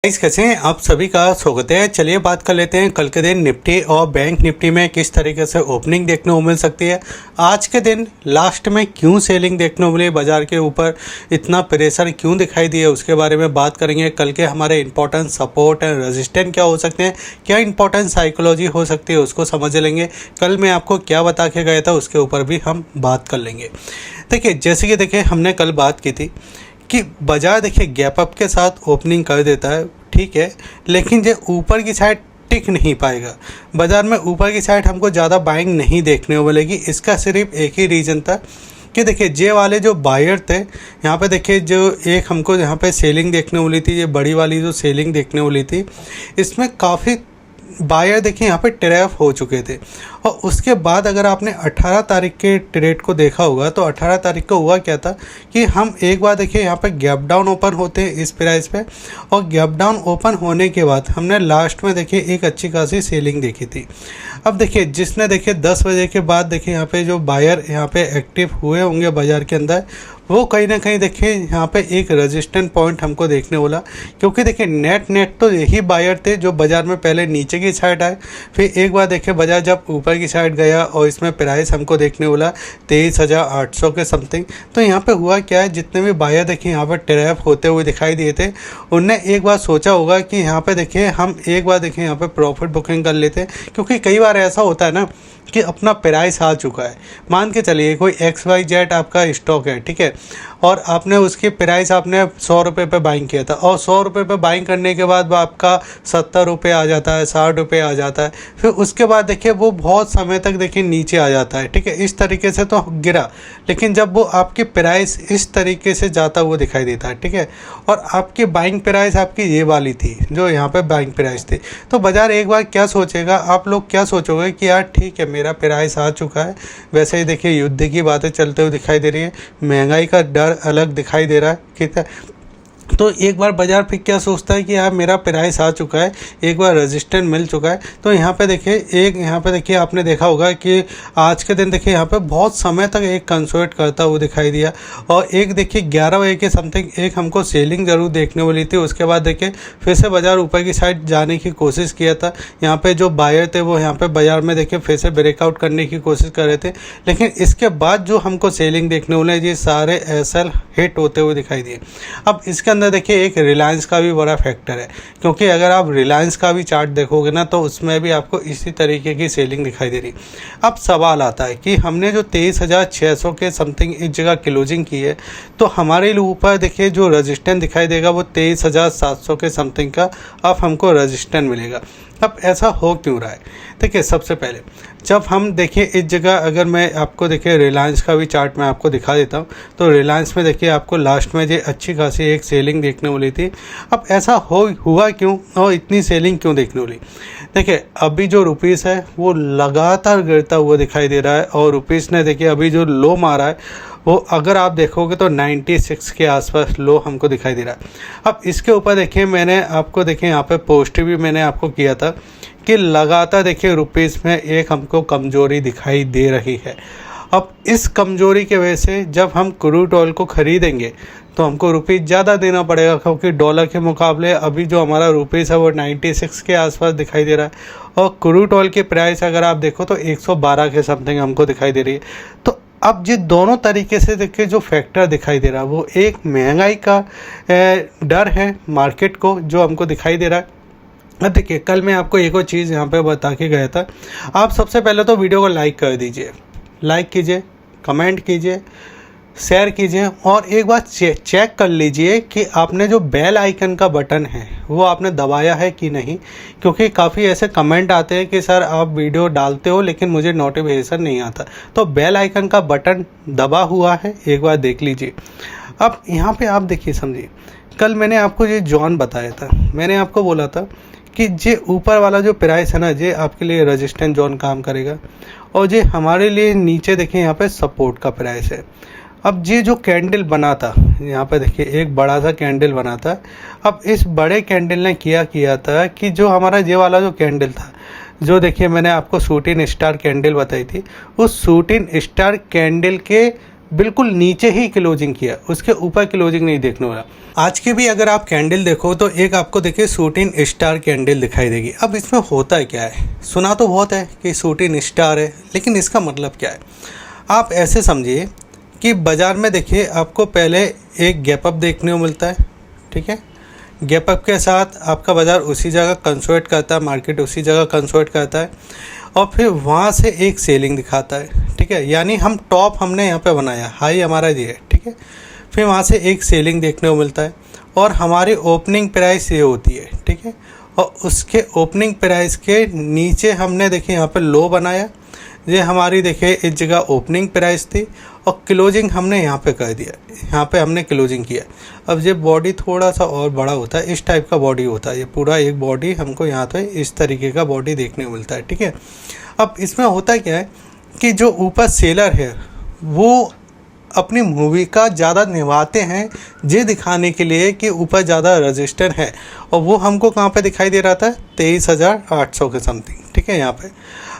Guys कैसे हैं आप सभी का स्वागत है। चलिए बात कर लेते हैं कल के दिन निफ्टी और बैंक निफ्टी में किस तरीके से ओपनिंग देखने को मिल सकती है। आज के दिन लास्ट में क्यों सेलिंग देखने को मिली, बाजार के ऊपर इतना प्रेशर क्यों दिखाई दिया, उसके बारे में बात करेंगे। कल के हमारे इंपॉर्टेंट सपोर्ट एंड रेजिस्टेंट क्या हो सकते हैं, क्या इंपॉर्टेंट साइकोलॉजी हो सकती है, उसको समझ लेंगे। कल मैं आपको क्या बता के गया था उसके ऊपर भी हम बात कर लेंगे। देखिए जैसे कि देखिए हमने कल बात की थी कि बाजार देखिए गैप अप के साथ ओपनिंग कर देता है, ठीक है, लेकिन जो ऊपर की साइड टिक नहीं पाएगा। बाजार में ऊपर की साइड हमको ज़्यादा बाइंग नहीं देखने को मिलेगी। इसका सिर्फ एक ही रीज़न था कि देखिए जे वाले जो बायर थे, यहाँ पे देखिए जो एक हमको यहाँ पे सेलिंग देखने को मिली थी, ये बड़ी वाली जो सेलिंग देखने को मिली थी, इसमें काफ़ी बायर देखिए यहाँ पे ट्रैप हो चुके थे। और उसके बाद अगर आपने 18 तारीख के ट्रेड को देखा होगा तो 18 तारीख को हुआ क्या था कि हम एक बार देखिए यहाँ पे गैप डाउन ओपन होते हैं इस प्राइस पे, और गैप डाउन ओपन होने के बाद हमने लास्ट में देखिए एक अच्छी खासी सेलिंग देखी थी। अब देखिए जिसने देखिए 10 बजे के बाद देखिए यहाँ पे जो बायर यहाँ पे एक्टिव हुए होंगे बाज़ार के अंदर, वो कहीं ना कहीं देखिए यहाँ पे एक रेजिस्टेंट पॉइंट हमको देखने वाला, क्योंकि देखिए नेट तो यही बायर थे जो बाज़ार में पहले नीचे की साइड आए, फिर एक बार देखिए बाज़ार जब ऊपर की साइड गया और इसमें प्राइस हमको देखने वाला 23,800 के समथिंग। तो यहाँ पे हुआ क्या है, जितने भी बायर देखिए यहाँ पर ट्रैप होते हुए दिखाई दिए थे, उनने एक बार सोचा होगा कि यहाँ पे देखिए हम एक बार देखिए यहाँ पे प्रॉफिट बुकिंग कर लेते हैं, क्योंकि कई बार ऐसा होता है ना कि अपना प्राइस आ चुका है। मान के चलिए कोई XYZ आपका स्टॉक है, ठीक है, और आपने उसकी प्राइस आपने 100 रुपये पर बाइंग किया था, और 100 रुपये पर बाइंग करने के बाद वो आपका 70 रुपये आ जाता है, 60 रुपये आ जाता है, फिर उसके बाद देखिए वो बहुत समय तक देखिए नीचे आ जाता है, ठीक है। इस तरीके से तो गिरा, लेकिन जब वो आपकी प्राइस इस तरीके से जाता हुआ दिखाई देता है, ठीक है, और आपकी बाइंग प्राइस आपकी ये वाली थी जो यहाँ पे बाइंग प्राइस थी, तो बाज़ार एक बार क्या सोचेगा, आप लोग क्या सोचोगे कि यार ठीक है मेरा प्राइस आ चुका है। वैसे ही देखिए युद्ध की बातें चलते हुए दिखाई दे रही है, महंगाई का डर अलग दिखाई दे रहा है, ठीक है। तो एक बार बाजार फिर क्या सोचता है कि यार मेरा प्राइस आ चुका है, एक बार रेजिस्टेंस मिल चुका है। तो यहाँ पे देखिए यहाँ पे देखिए आपने देखा होगा कि आज के दिन देखिए यहाँ पे बहुत समय तक एक कंसोलिडेट करता हुआ दिखाई दिया, और एक देखिए 11 बजे के समथिंग एक हमको सेलिंग ज़रूर देखने वाली थी। उसके बाद देखिए फिर से बाजार ऊपर की साइड जाने की कोशिश किया था। यहाँ पे जो बायर थे वो यहाँ पे बाजार में देखिए फिर से ब्रेकआउट करने की कोशिश कर रहे थे, लेकिन इसके बाद जो हमको सेलिंग देखने वाले ये सारे एसएल हिट होते हुए दिखाई दिए। अब इसके अंदर देखिए एक रिलायंस का भी बड़ा फैक्टर है, क्योंकि अगर आप रिलायंस का भी चार्ट देखोगे ना तो उसमें भी आपको इसी तरीके की सेलिंग दिखाई दे रही। अब सवाल आता है कि हमने जो 23,600 के समथिंग इस जगह क्लोजिंग की है, तो हमारे ऊपर देखिए जो रेजिस्टेंस दिखाई देगा वो 23,700 के समथिंग का अब हमको रेजिस्टेंस मिलेगा। अब ऐसा हो क्यों रहा है? देखिए सबसे पहले जब हम देखिए इस जगह, अगर मैं आपको देखिए रिलायंस का भी चार्ट मैं आपको दिखा देता हूँ, तो रिलायंस में देखिए आपको लास्ट में जो अच्छी खासी एक सेलिंग देखने वाली थी। अब ऐसा हुआ क्यों और इतनी सेलिंग क्यों देखने वाली? देखिए अभी जो रुपीस है वो लगातार गिरता हुआ दिखाई दे रहा है, और रुपीस ने देखिए अभी जो लो मारा है वो अगर आप देखोगे तो 96 के आसपास लो हमको दिखाई दे रहा है। अब इसके ऊपर देखिए मैंने आपको देखिए यहाँ पे पोस्ट भी मैंने आपको किया था कि लगातार देखिए रुपीस में एक हमको कमजोरी दिखाई दे रही है। अब इस कमजोरी के वजह से जब हम क्रूड ऑयल को खरीदेंगे तो हमको रुपीस ज़्यादा देना पड़ेगा, क्योंकि डॉलर के मुकाबले अभी जो हमारा रुपीस है वो 96 के आसपास दिखाई दे रहा है, और क्रूड ऑयल की प्राइस अगर आप देखो तो 112 के समथिंग हमको दिखाई दे रही है। तो अब ये दोनों तरीके से देखिए जो फैक्टर दिखाई दे रहा है वो एक महंगाई का डर है मार्केट को जो हमको दिखाई दे रहा है। अब देखिए कल मैं आपको एक और चीज़ यहाँ पे बता के गया था। आप सबसे पहले तो वीडियो को लाइक कर दीजिए, लाइक कीजिए, कमेंट कीजिए, शेयर कीजिए, और एक बार चेक कर लीजिए कि आपने जो बेल आइकन का बटन है वो आपने दबाया है कि नहीं, क्योंकि काफ़ी ऐसे कमेंट आते हैं कि सर आप वीडियो डालते हो लेकिन मुझे नोटिफिकेशन नहीं आता। तो बेल आइकन का बटन दबा हुआ है, एक बार देख लीजिए। अब यहाँ पे आप देखिए समझिए, कल मैंने आपको ये जॉन बताया था, मैंने आपको बोला था कि जे ऊपर वाला जो प्राइस है ना जे आपके लिए रेजिस्टेंस जोन काम करेगा, और जे हमारे लिए नीचे देखिए यहाँ पे सपोर्ट का प्राइस है। अब ये जो कैंडल बना था यहाँ पे देखिए एक बड़ा सा कैंडल बना था। अब इस बड़े कैंडल ने किया था कि जो हमारा ये वाला जो कैंडल था, जो देखिए मैंने आपको शूटिंग स्टार कैंडल बताई थी, उस शूटिंग स्टार कैंडल के बिल्कुल नीचे ही क्लोजिंग किया, उसके ऊपर क्लोजिंग नहीं देखने वाला। आज की भी अगर आप कैंडल देखो तो एक आपको देखिए शूटिंग स्टार कैंडल दिखाई देगी। अब इसमें होता क्या है, सुना तो बहुत है कि शूटिंग स्टार है, लेकिन इसका मतलब क्या है? आप ऐसे समझिए कि बाज़ार में देखिए आपको पहले एक गैप अप देखने को मिलता है, ठीक है। गैप अप के साथ आपका बाज़ार उसी जगह कंसोलिडेट करता है, मार्केट उसी जगह कंसोलिडेट करता है और फिर वहाँ से एक सेलिंग दिखाता है, ठीक है। यानी हम टॉप हमने यहाँ पे बनाया, हाई हमारा ये है, ठीक है। फिर वहाँ से एक सेलिंग देखने को मिलता है और हमारी ओपनिंग प्राइस ये होती है, ठीक है। और उसके ओपनिंग प्राइस के नीचे हमने देखिए यहाँ पे लो बनाया, ये हमारी देखिए इस जगह ओपनिंग प्राइस थी और क्लोजिंग हमने यहाँ पे कर दिया, यहाँ पे हमने क्लोजिंग किया। अब ये बॉडी थोड़ा सा और बड़ा होता है, इस टाइप का बॉडी होता है, ये पूरा एक बॉडी हमको यहाँ पे इस तरीके का बॉडी देखने को मिलता है, ठीक है। अब इसमें होता क्या है कि जो ऊपर सेलर है वो अपनी भूमिका ज़्यादा निभाते हैं ये दिखाने के लिए कि ऊपर ज़्यादा रजिस्टर है, और वो हमको कहाँ पे दिखाई दे रहा था, 23,800 के समथिंग, ठीक है यहाँ पे।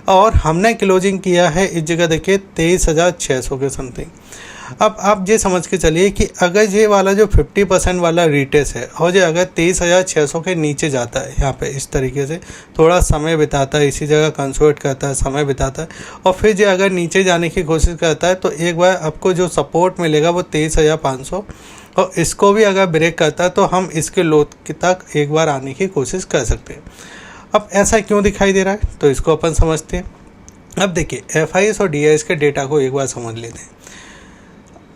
और हमने क्लोजिंग किया है इस जगह देखिए 23,600 के समथिंग। अब आप ये समझ के चलिए कि अगर ये वाला जो 50% वाला रिटेस है और ये अगर 23,600 के नीचे जाता है, यहाँ पे इस तरीके से थोड़ा समय बिताता है, इसी जगह कंसोलिडेट करता है, समय बिताता है और फिर ये अगर नीचे जाने की कोशिश करता है तो एक बार आपको जो सपोर्ट मिलेगा वो 23,500, और इसको भी अगर ब्रेक करता है तो हम इसके लो तक एक बार आने की कोशिश कर सकते हैं। अब ऐसा क्यों दिखाई दे रहा है तो इसको अपन समझते हैं। अब देखिए FIS और DIS के डेटा को एक बार समझ लेते हैं।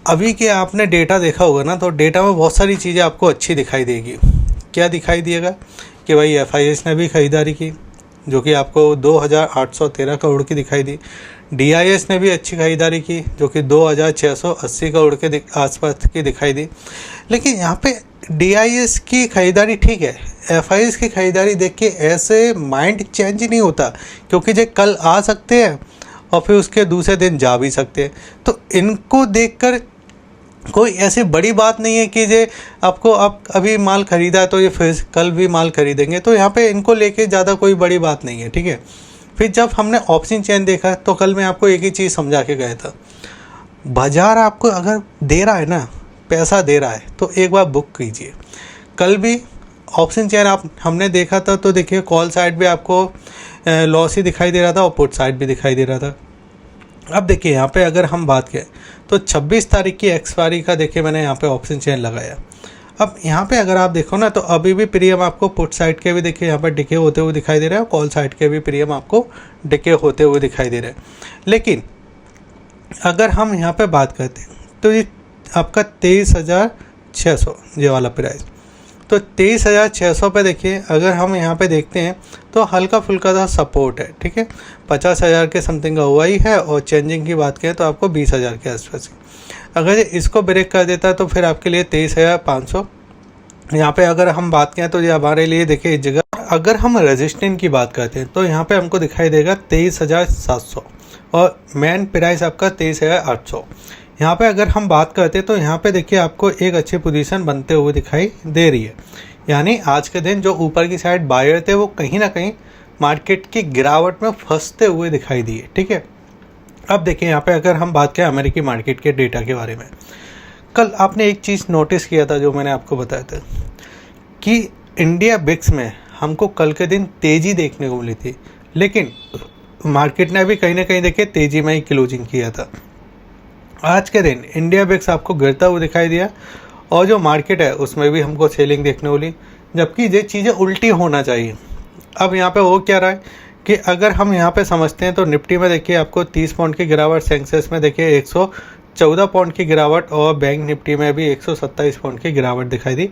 अभी के आपने डेटा देखा होगा ना, तो डेटा में बहुत सारी चीज़ें आपको अच्छी दिखाई देगी। क्या दिखाई देगा कि भाई FIS ने भी खरीदारी की जो कि आपको 2,813 करोड़ की दिखाई दी, DIS ने भी अच्छी खरीदारी की जो कि 2,680 करोड़ के आसपास की दिखाई दी। लेकिन यहाँ पे DIS की खरीदारी ठीक है, FIS की खरीदारी देख के ऐसे माइंड चेंज नहीं होता, क्योंकि ये कल आ सकते हैं और फिर उसके दूसरे दिन जा भी सकते हैं। तो इनको देखकर कोई ऐसी बड़ी बात नहीं है कि ये आपको आप अभी माल खरीदा तो ये फिर कल भी माल खरीदेंगे, तो यहाँ पे इनको लेके ज़्यादा कोई बड़ी बात नहीं है, ठीक है। फिर जब हमने ऑप्शन चेन देखा तो कल मैं आपको एक ही चीज़ समझा के गया था, बाज़ार आपको अगर दे रहा है ना, पैसा दे रहा है तो एक बार बुक कीजिए। कल भी ऑप्शन चेन हमने देखा था तो देखिए कॉल साइड भी आपको लॉस ही दिखाई दे रहा था और पुट साइड भी दिखाई दे रहा था। अब देखिए यहाँ पे अगर हम बात करें तो 26 तारीख की एक्सपायरी का देखिए मैंने यहाँ पे ऑप्शन चेन लगाया। अब यहाँ पे अगर आप देखो ना तो अभी भी प्रीमियम आपको पुट साइड के भी देखिए यहाँ पर डिके होते हुए दिखाई दे रहे हैं, कॉल साइड के भी प्रीमियम आपको डिके होते हुए दिखाई दे रहे हैं। लेकिन अगर हम यहाँ पे बात करते हैं तो ये आपका 23,600 ये वाला प्राइस, तो 23,600 पे देखिए अगर हम यहाँ पे देखते हैं तो हल्का फुल्का सा सपोर्ट है, ठीक है। 50,000 के समथिंग का हुआ ही है और चेंजिंग की बात करें तो आपको 20,000 के आसपास। अगर इसको ब्रेक कर देता है तो फिर आपके लिए 23,500। यहाँ पे अगर हम बात करें तो ये हमारे लिए देखिए इस जगह। अगर हम रेजिस्टेंस की बात करते हैं तो यहाँ पे हमको दिखाई देगा 23,700 और मेन प्राइस आपका 23,800। यहाँ पे अगर हम बात करते हैं तो यहाँ पे देखिए आपको एक अच्छी पोजीशन बनते हुए दिखाई दे रही है। यानी आज के दिन जो ऊपर की साइड बायर थे वो कहीं ना कहीं मार्केट की गिरावट में फंसते हुए दिखाई दिए, ठीक है। अब देखिए यहाँ पे अगर हम बात करें अमेरिकी मार्केट के डेटा के बारे में, कल आपने एक चीज़ नोटिस किया था जो मैंने आपको बताया था कि इंडिया बिक्स में हमको कल के दिन तेज़ी देखने को मिली थी, लेकिन मार्केट ने भी कहीं ना कहीं देखिए तेज़ी में ही क्लोजिंग किया था। आज के दिन इंडिया बिक्स आपको गिरता हुआ दिखाई दिया और जो मार्केट है उसमें भी हमको सेलिंग देखने को मिली, जबकि ये चीज़ें उल्टी होना चाहिए। अब यहाँ पे हो क्या रहा है कि अगर हम यहाँ पे समझते हैं तो निफ्टी में देखिए आपको 30 पॉइंट की गिरावट, सेंसेक्स में देखिए 114 पॉइंट की गिरावट और बैंक निफ्टी में भी 127 पॉइंट की गिरावट दिखाई दी।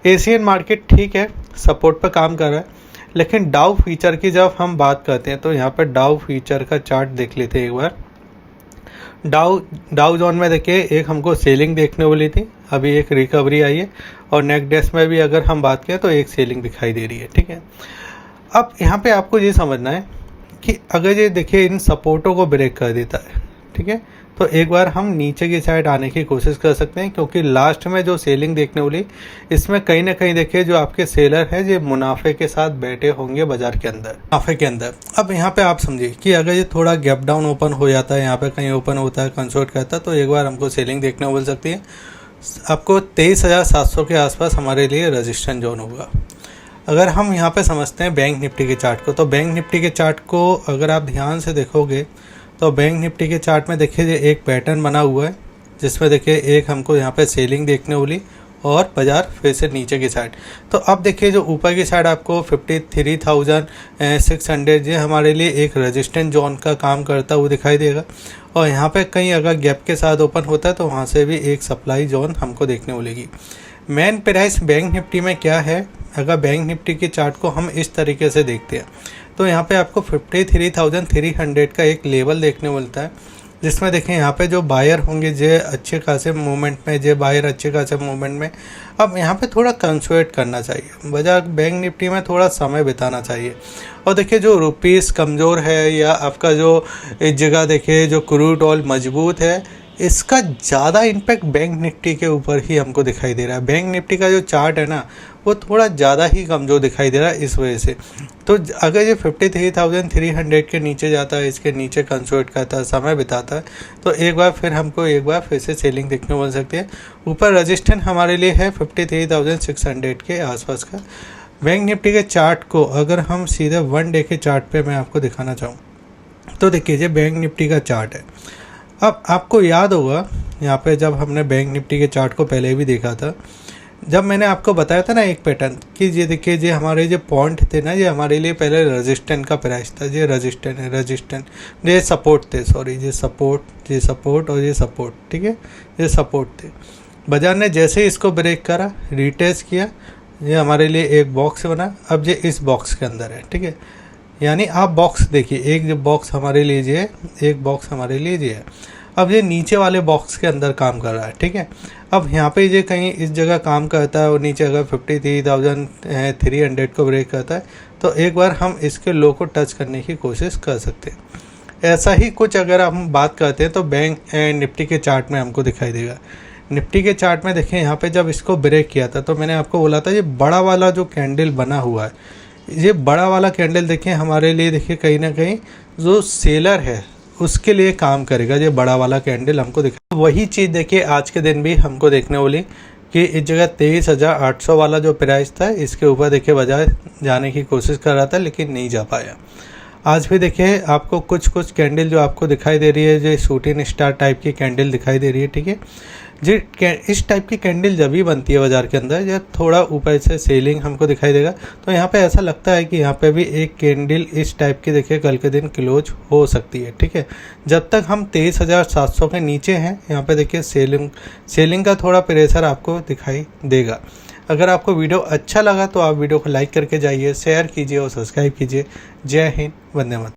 एशियन मार्केट ठीक है, सपोर्ट पर काम कर रहा है, लेकिन डाउ फीचर की जब हम बात करते हैं तो यहाँ पर डाउ फीचर का चार्ट देख लेते हैं एक बार। डाउ जोन में देखिए एक हमको सेलिंग देखने को मिली थी, अभी एक रिकवरी आई है और नेक डेस्क में भी अगर हम बात करें तो एक सेलिंग दिखाई दे रही है, ठीक है। अब यहाँ पे आपको ये समझना है कि अगर ये देखिए इन सपोर्टों को ब्रेक कर देता है, ठीक है, तो एक बार हम नीचे की साइड आने की कोशिश कर सकते हैं, क्योंकि लास्ट में जो सेलिंग देखने वाली इसमें कहीं ना कहीं देखिए जो आपके सेलर हैं ये मुनाफे के साथ बैठे होंगे बाजार के अंदर, मुनाफे के अंदर। अब यहाँ पे आप समझिए कि अगर ये थोड़ा गैप डाउन ओपन हो जाता है, यहाँ पे कहीं ओपन होता है, कंसोर्ट करता है, तो एक बार हमको सेलिंग देखने को मिल सकती है। आपको 23,700 के आसपास हमारे लिए रजिस्टेंस जोन होगा। अगर हम यहाँ पे समझते हैं बैंक निफ्टी के चार्ट को, तो बैंक निफ्टी के चार्ट को अगर आप ध्यान से देखोगे तो बैंक निफ्टी के चार्ट में देखिए एक पैटर्न बना हुआ है, जिसमें देखिए एक हमको यहाँ पे सेलिंग देखने वाली और बाजार फिर से नीचे की साइड। तो अब देखिए जो ऊपर की साइड आपको 53,600 ये हमारे लिए एक रेजिस्टेंस जोन का काम करता हुआ दिखाई देगा, और यहाँ पे कहीं अगर गैप के साथ ओपन होता है तो वहाँ से भी एक सप्लाई जोन हमको देखने मिलेगी। मेन प्राइस बैंक निफ्टी में क्या है, अगर बैंक निफ्टी के चार्ट को हम इस तरीके से देखते हैं तो यहाँ पे आपको 53,300 का एक लेवल देखने मिलता है, जिसमें देखें यहाँ पे जो बायर होंगे जे अच्छे खासे मूवमेंट में, जे बायर अच्छे खासे मूवमेंट में। अब यहाँ पे थोड़ा कंसोलिडेट करना चाहिए बाजार, बैंक निफ्टी में थोड़ा समय बिताना चाहिए। और देखिए जो रुपीस कमज़ोर है या आपका जो इस जगह देखिए जो क्रूड ऑयल मजबूत है, इसका ज़्यादा इम्पैक्ट बैंक निफ्टी के ऊपर ही हमको दिखाई दे रहा है। बैंक निफ्टी का जो चार्ट है ना वो थोड़ा ज़्यादा ही कमज़ोर दिखाई दे रहा है इस वजह से। तो अगर ये 53,300 के नीचे जाता है, इसके नीचे कंसोलिडेट करता है, समय बिताता है, तो एक बार फिर से सेलिंग देखने को मिल सकती है। ऊपर रजिस्टेंस हमारे लिए है 53,600 के आसपास का। बैंक निफ्टी के चार्ट को अगर हम सीधे 1 डे के चार्ट पे मैं आपको दिखाना चाहूँ तो देखिए ये बैंक निफ्टी का चार्ट है। अब आपको याद होगा यहाँ पे जब हमने बैंक निफ्टी के चार्ट को पहले भी देखा था, जब मैंने आपको बताया था ना एक पैटर्न कि ये देखिए ये हमारे जो पॉइंट थे ना, ये हमारे लिए पहले रेजिस्टेंस का प्राइस था, ये रेजिस्टेंस ये सपोर्ट थे, सॉरी ये सपोर्ट और ये सपोर्ट, ठीक है, ये सपोर्ट थे। बाजार ने जैसे ही इसको ब्रेक करा, रिटेस्ट किया, ये हमारे लिए एक बॉक्स बना। अब ये इस बॉक्स के अंदर है, ठीक है, यानी आप बॉक्स देखिए, एक जो बॉक्स हमारे लीजिए, एक बॉक्स हमारे लीजिए। अब ये नीचे वाले बॉक्स के अंदर काम कर रहा है, ठीक है। अब यहाँ पे ये कहीं इस जगह काम करता है और नीचे अगर 53,300 को ब्रेक करता है तो एक बार हम इसके लो को टच करने की कोशिश कर सकते हैं। ऐसा ही कुछ अगर हम बात करते हैं तो बैंक निफ्टी के चार्ट में हमको दिखाई देगा। निफ्टी के चार्ट में देखें यहाँ पे जब इसको ब्रेक किया था तो मैंने आपको बोला था ये बड़ा वाला जो कैंडल बना हुआ है, ये बड़ा वाला कैंडल देखें हमारे लिए देखिए कहीं ना कहीं जो सेलर है उसके लिए काम करेगा। ये बड़ा वाला कैंडल हमको दिखा, वही चीज़ देखिए आज के दिन भी हमको देखने वाली कि इस जगह 23,800 वाला जो प्राइस था इसके ऊपर देखिए बाजार जाने की कोशिश कर रहा था लेकिन नहीं जा पाया। आज भी देखिए आपको कुछ कैंडल जो आपको दिखाई दे रही है, जो शूटिंग स्टार टाइप की कैंडल दिखाई दे रही है, ठीक है जी। इस टाइप की कैंडल जब भी बनती है बाजार के अंदर, या थोड़ा ऊपर से सेलिंग हमको दिखाई देगा तो यहाँ पे ऐसा लगता है कि यहाँ पे भी एक कैंडल इस टाइप की देखिए कल के दिन क्लोज हो सकती है, ठीक है। जब तक हम 23,700 के नीचे हैं, यहाँ पे देखिए सेलिंग का थोड़ा प्रेशर आपको दिखाई देगा। अगर आपको वीडियो अच्छा लगा तो आप वीडियो को लाइक करके जाइए, शेयर कीजिए और सब्सक्राइब कीजिए। जय हिंद, वंदे मातरम।